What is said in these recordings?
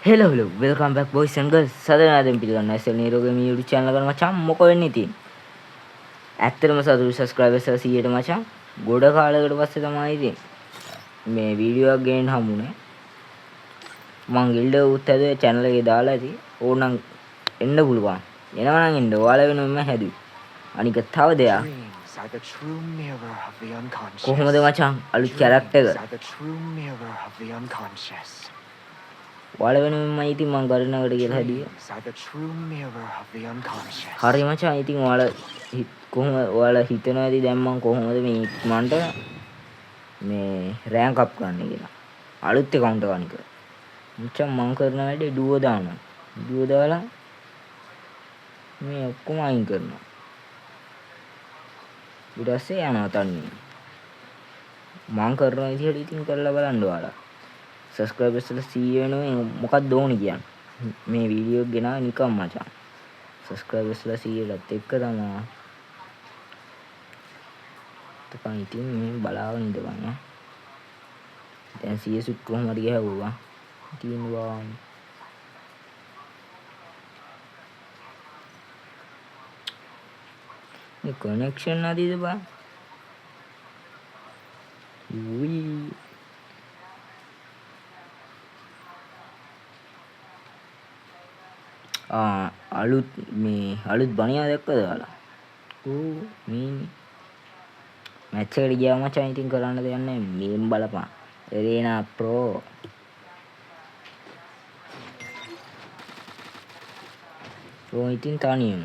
hello, welcome back boys and girls. සදනාදෙන් පිළිගන්නවා SL නිරෝගී මේ YouTube channel එකට මචං මොකෝ වෙන්නේ ඉතින්. ඇත්තටම සතුටු subscribers 100ට මචං. ගොඩ කාලයකට පස්සේ තමයි ඉතින් මේ වීඩියෝ එකක් ගේන්න හම්බුනේ. මං ගිල්ඩ් උත් හැදුවේ channel එකේ දාලා ඇති. ඕනනම් එන්න පුළුවන්. එනවා නම් එන්න. ඔයාලා වෙනුවෙන් මම හැදුවේ. අනික තව දෙයක්. කොහොමද මචං අලුත් character එක? ඔයාලා වෙනුවෙන් මම ඉතින් මං ගරිනකට කියලා හැදුවේ. හරි මචං ඉතින් ඔයාලා හිතනවා ඇති දැන් මං කොහොමද මේ ඉක්මනට මේ රෑන්ක් අප් කරන්නේ කියලා. අලුත් account එක අනික. මචං මං කරන වැඩේ ඩුවෝ දානවා. ඩුවෝ දාලා මේ ඔක්කොම අයින් කරනවා. ඊට පස්සේ යනවා තනියෙන්. මං කරන විදිහට ඉතින් කරලා බලන්න ඔයාලා. subscribers ලා 100 වෙනුවෙන් මොකක්ද ඕනේ කියන්නේ. මේ වීඩියෝ එක ගෙනාවේ නිකම් මචං. subscribers ලා 100ටත් එක්ක තමයි. තකන් ඉතින් මේ බලාගෙන ඉඳපන් ඈ. දැන් 100 සුට් කොහොම හරි ගහුවා. තියෙනවා. මේ connection නැතිද බා? උයි අලුත් බණියා දැක්කද ඔයාලා? මේ මැච් එකට ගියා මචං ඉතින් කරන්න දෙයක් නැහැ. මේම් බලපන්. එරේනා ප්‍රෝ. ඉතින් තනියම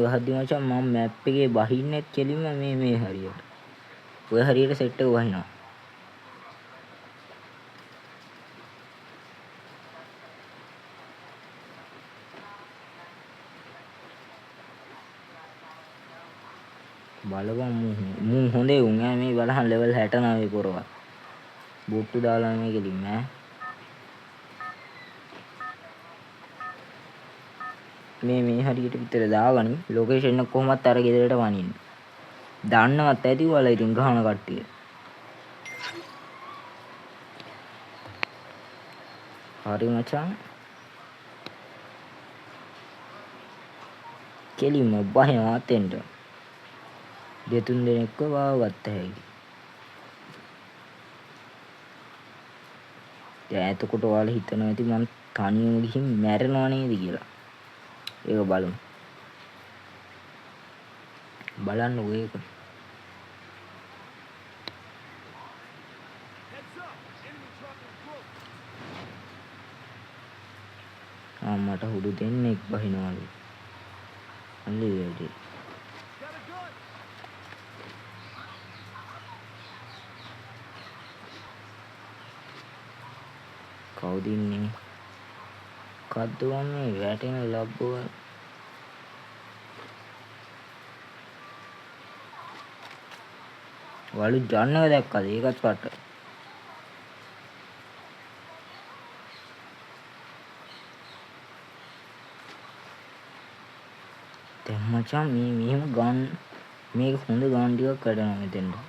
ගහද්දි මචං මම මැප් එකේ බහින්නෙත් කෙලින්ම මේ හරියට. ඔය හරියට සෙට් එක වහිනවා. බලපන් මුන් හොඳේ උන් ඈ මේ බලහන් ලෙවල් 69 පොරවත්. බොට්ටු දාලා මේ කෙලින්ම ඈ. මේ හරියට විතර දාගනි. ලොකේෂන් එක කොහොමත් අර ගෙදරට වනින්න. දන්නවත් ඇති ඔයාලා ඉතින් ගහන කට්ටිය. හරි මචං. කෙලින්ම බහිනවා අතෙන්ට. දෙතුන් දෙනෙක්ව වාව ගත්ත හැකි. දැන් එතකොට ඔයාලා හිතනවා ඇති මං තනියම ගිහින් මැරෙනව නේද කියලා. ඒක බලමු. බලන්නකෝ ඒක. මට හුඩු දෙන්නෙක් බහිනවලු. අල්ලි වැඩි. කවුද ඉන්නේ? කද්දෝ මේ වැටෙන ලබ්බව. වලු ජන්නව දැක්කද? ඒකත් පට. දැන් මචං මෙහෙම ගන්න මේක හොඳ ගන්න ටිකක් කඩනවා මෙතෙන්ට.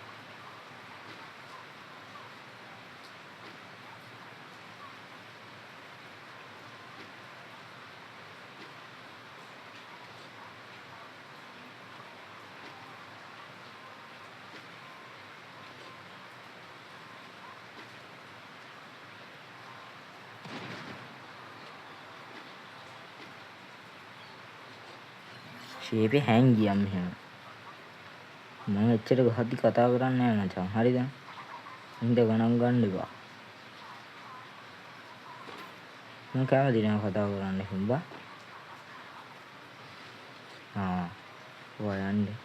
ෂේපේ හැං ගියා මෙහෙම. මම එච්චර ගහද්දි කතා කරන්නේ නැහැ මචං. හරිද? හින්ද ගණන් ගන්න එපා. මම කැමති නෑ කතා කරන්න හින්දා. ඔයා යන්නේ.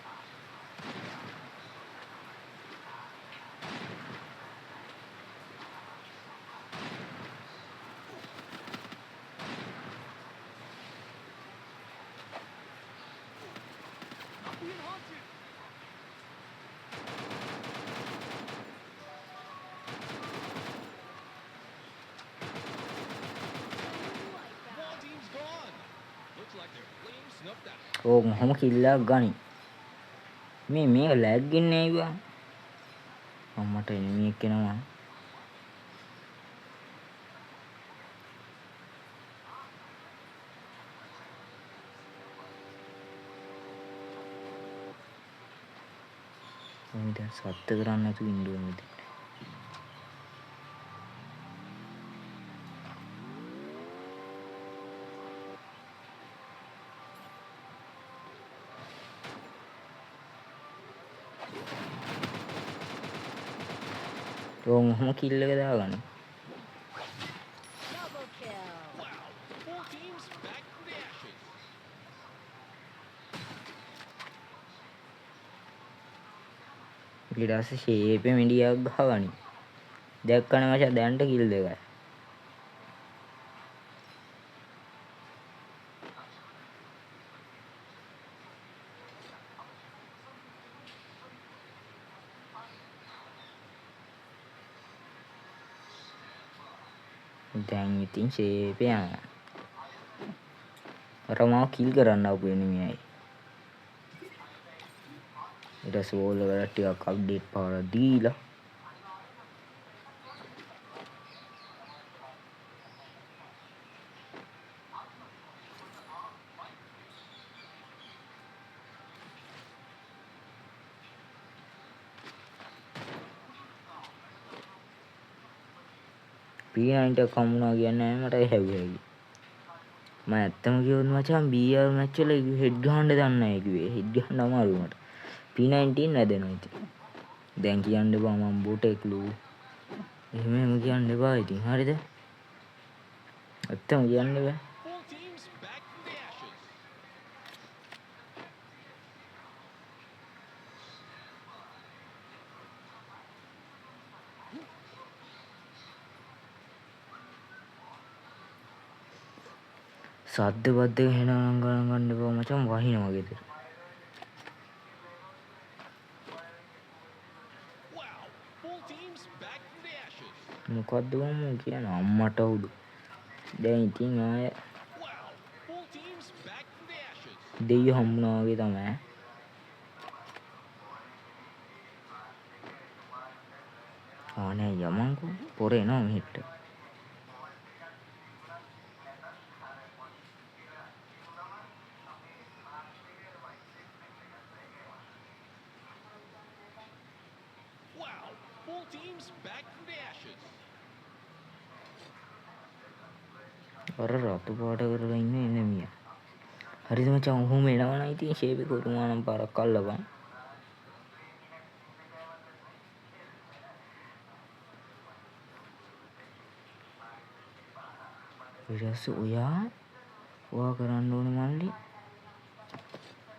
මොහොම කිල්ලක් ගනි. මේක ලැග් ඉන්නේ අයියා. මට එනිමි එක්ක එනවා. දැන් සත්ත්ව කරන්නේ නැතුව ඉන්න ඕනේ. ඔව් මොහොම කිල් එක දාගන්න. ඊට පස්සේ ෂේපේ මිඩියක් ගහගනි. දැක්කනේ මචං දැන්ට කිල් දෙකයි. දැන් ඉතින් ෂේපේ යනවා. අර මාව කිල් කරන්න ආපු එනිමියයි. ඊට පස්සේ වෝල් එකට ටිකක් අප්ඩේට් පාරක් දීලා P90 එක හම්බුණා කියන්නේ මට හැව්වේ. මම ඇත්තම කිව්වොත් මචං BR මැච් වල හෙඩ් ගහන්න දන්නේ නැහැ කිව්වේ. හෙඩ් ගහන්න අමාරුයි මට. P19 නැදෙනවා ඉතින්. දැන් කියන්න එපා මම බොටෙක්ලු. එහෙම කියන්න එපා ඉතින්. හරිද? ඇත්තම කියන්න බෑ. සද්ද බද්ද එහෙනම් ගණන් ගන්න එපා මචං වහිනවා ගෙදර. මොකද්ද මම කියන්නේ අම්මට උඩු. දැන් ඉතින් ආය දෙයියෝ හම්බුනා වගේ තමයි. ආනේ යමන්කෝ පොරේ එනවා මෙහෙට. අර රතු පාට කරලා ඉන්නේ එනමියා. හරිද මචං ඔහොම එනවනම් ඉතින් ෂේප් එක උරුමා නම් පාරක් අල්ලපන්. ඊට පස්සේ ඔයා කරන්න ඕනේ මල්ලි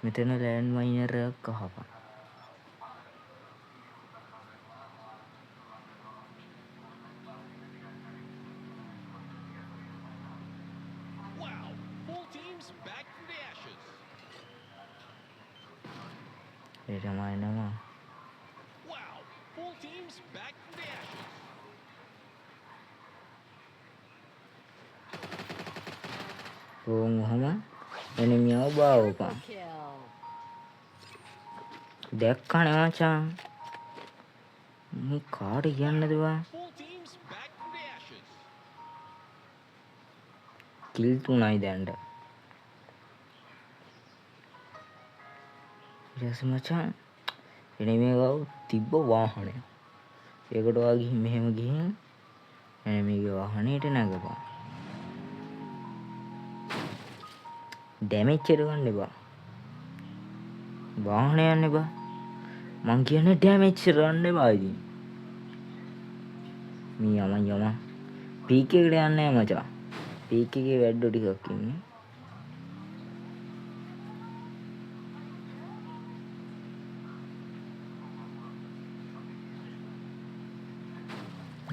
මෙතන ලෑන්ඩ් මයිනර් එකක් අහපන්. ඒ තමයි නම. ඔහොම එනිමියව බාවපන්. දැක්කනේ මචං. කාට කියන්නද බා? කිල් 3යි දැන්ට. ඊට මචං එනිමියව තිබ්බ වාහනය. ඒකට වා ගිහින් මෙහෙම ගිහින් එනිමියගේ වාහනේට නැගපන්. ඩැමේජ් එක ගන්න එපා. වාහනේ යන්න එපා. මං කියන්නේ ඩැමේජ් කරන්න එපා ඉතින්. මේ යම පීක් එකට යන්නේ නැහැ මචං. පීක් එකේ වැඩෝ ටිකක් ඉන්නේ.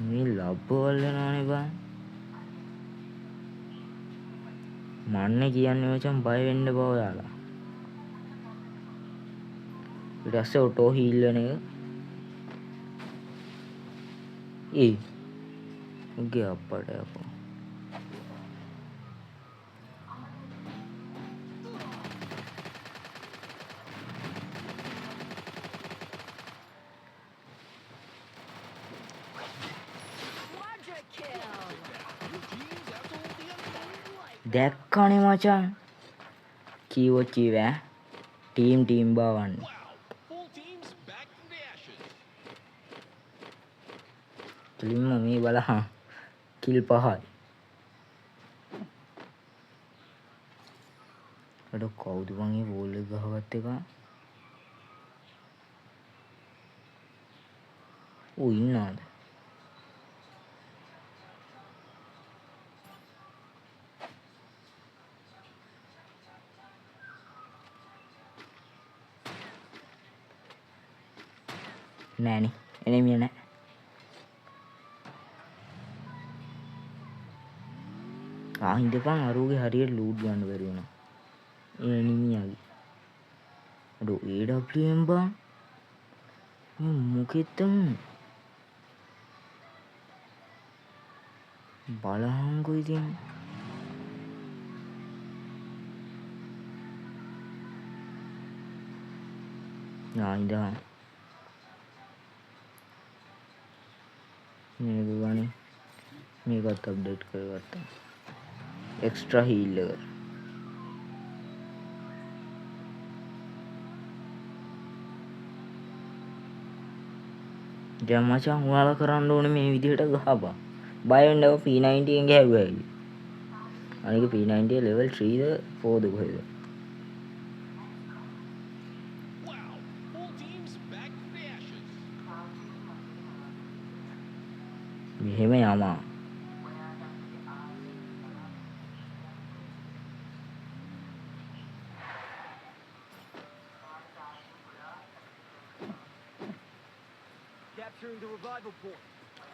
මේ ලබ්බවල් යනවනේ බං. මන්නේ කියන්නේ මචං බය වෙන්න බෑ ඔයාලා. ඊට පස්සේ ඔටෝ හීල් වෙන එක. උගේ අප්පට අපෝ. දැක්කනේ මචං. කීවෝ කීවෑ ටීම් බවන්නේ. මුස්ලිම්ම මේ බලහන් කිල් 5යි. අඩ කවුද බං මේ බෝල් එක ගහගත්ත එක? ඌ ඉන්නවද? නෑනේ. එනෙමිය නෑ. ඉඳපන් අරූගේ හරියට ලූට් ගන්න බැරි වුණා. එනිමියාගේ. අඩ AWM බං. මොකෙද්ද බලහන්කෝ ඉතින්. ඉඳහන්. මේක ගනි. මේකත් අප්ඩේට් කරගත්තා. එක්ස්ට්‍රා හීල් එක. දැන් මචං ඔයාලා කරන්න ඕනේ මේ විදිහට ගහපන්. බය වෙන්න එපා P90 එකෙන් ගැහුවා ඇයි. අනික P90 level 3ද 4ද කොහෙද? මෙහෙම යමා.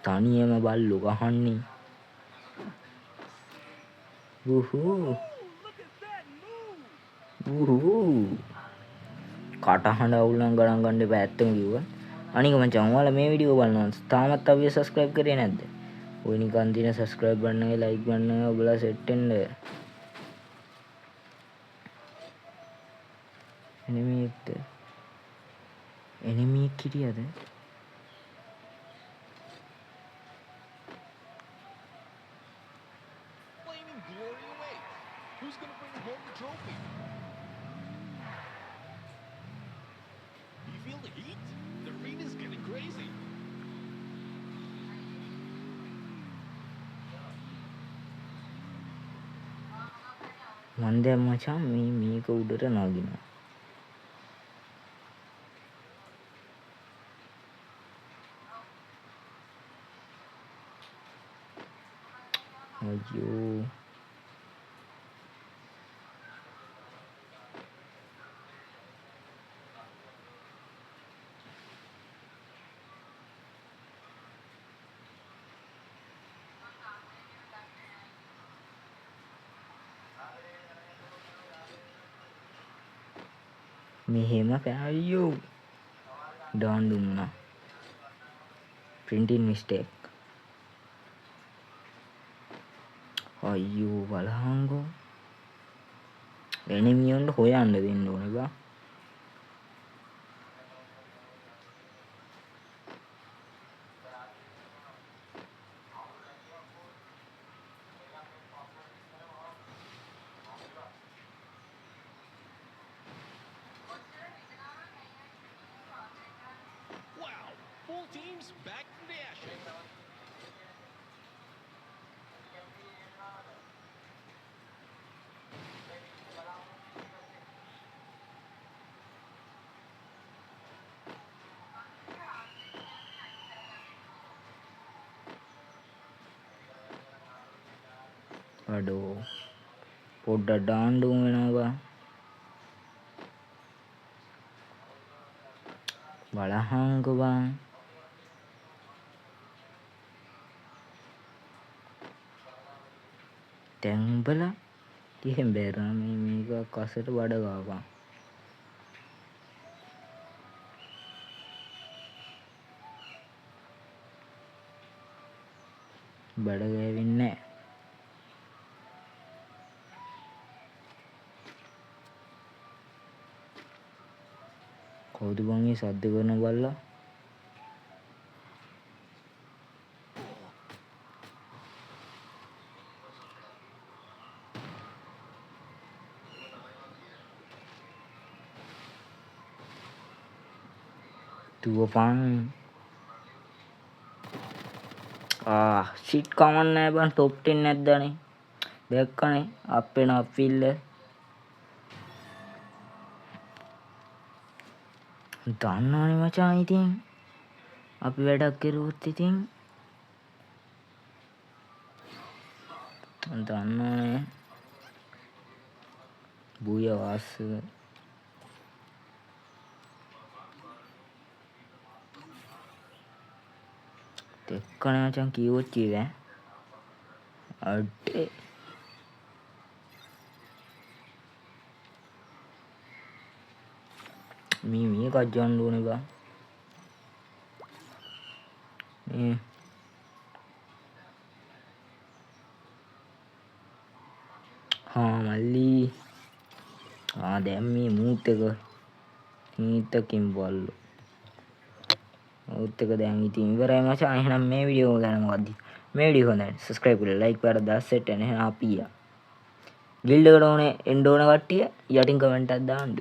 තනියම බල්ලු ගහන්නේ. කටහඬ අවුල් නම් ගණන් ගන්න එපා ඇත්තම කිව්වා. අනික මචං ඔයාලා මේ වීඩියෝ බලනවා තාමත් අපි සබ්ස්ක්‍රයිබ් කරේ නැද්ද? ඔය නිකන් දින සබ්ස්ක්‍රයිබ් බටන් එකේ ලයික් බටන් එකේ ඔබලා සෙට් වෙන්න. එනිමි එක් හිටියද? මන් දැන් මචං මේක උඩට නගිනවා. අයියෝ මෙහෙම අයියෝ ඩාන් දුන්නා. printing mistake. අයියෝ බලහන්කෝ. එනිමියොන්ට හොයන්න දෙන්න ඕනේ බා. අඩෝ පොඩ්ඩක් ඩාන්න උන් වෙනවා බලහන්කෝ බං. දැන් උඹලා ඉතින් බැරම මේක කසට බඩ ගාපන්. බඩ ගෑවෙන්නේ නැහැ. කවුද බං මේ සද්ද කරන බල්ලා? දුවපන්. ෂිට් කමන්නේ බං ටොප් 10 නැද්දානේ. දැක්කනේ අපේ නප්පිල්ල. දන්නවනේ මචං ඉතින්. අපි වැඩක් කරුවොත් ඉතින් දන්නවනේ. බුය වාස්සක. දැක්කනේ මචං කීවොත් කීවේ. අඩේ මේකක් ගන්න ඕනේ බං. මේ මල්ලි දැන් මේ මූත් එක නීතකින් බල්ලෝ මූත් එක දැන් ඉතින් ඉවරයි මචං. එහෙනම් මේ වීඩියෝ ගැන මොකක්ද? මේ වීඩියෝ හොඳයි සබ්ස්ක්‍රයිබ් කරලා ලයික් කරලා දාලා සෙට් වෙන. එහෙනම් අපි ගිල්ඩ් එකට ඕනේ එන්න ඕන කට්ටිය යටින් කමෙන්ට් එකක් දාන්න.